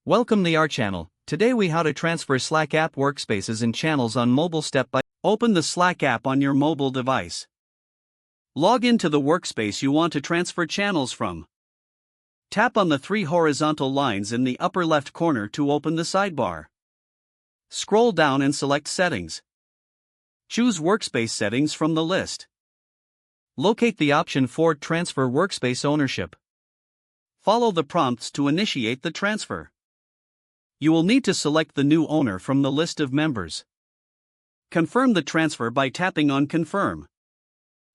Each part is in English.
Welcome to our channel. Today we how to transfer Slack app workspaces and channels on mobile step by open the Slack app on your mobile device. Log into the workspace you want to transfer channels from. Tap on the three horizontal lines in the upper left corner to open the sidebar. Scroll down and select Settings. Choose Workspace Settings from the list. Locate the option for Transfer Workspace Ownership. Follow the prompts to initiate the transfer. You will need to select the new owner from the list of members. Confirm the transfer by tapping on Confirm.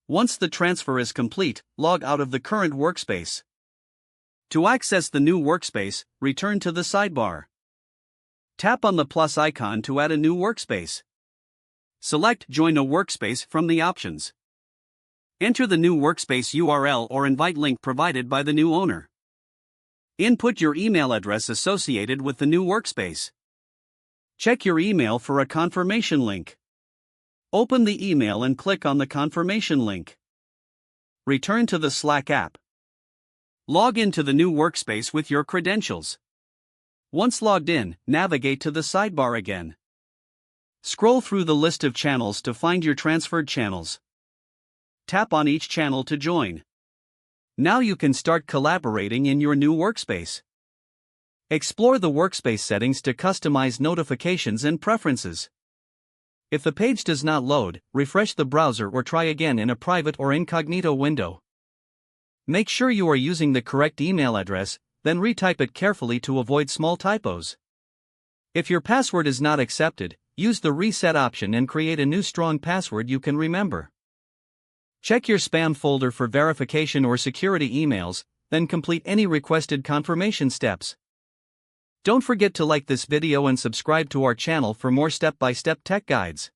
Once the transfer is complete, log out of the current workspace. To access the new workspace, return to the sidebar. Tap on the plus icon to add a new workspace. Select Join a Workspace from the options. Enter the new workspace URL or invite link provided by the new owner. Input your email address associated with the new workspace. Check your email for a confirmation link. Open the email and click on the confirmation link. Return to the Slack app. Log into the new workspace with your credentials. Once logged in, navigate to the sidebar again. Scroll through the list of channels to find your transferred channels. Tap on each channel to join. Now you can start collaborating in your new workspace. Explore the workspace settings to customize notifications and preferences. If the page does not load, refresh the browser or try again in a private or incognito window. Make sure you are using the correct email address, then retype it carefully to avoid small typos. If your password is not accepted, use the reset option and create a new strong password you can remember. Check your spam folder for verification or security emails, then complete any requested confirmation steps. Don't forget to like this video and subscribe to our channel for more step-by-step tech guides.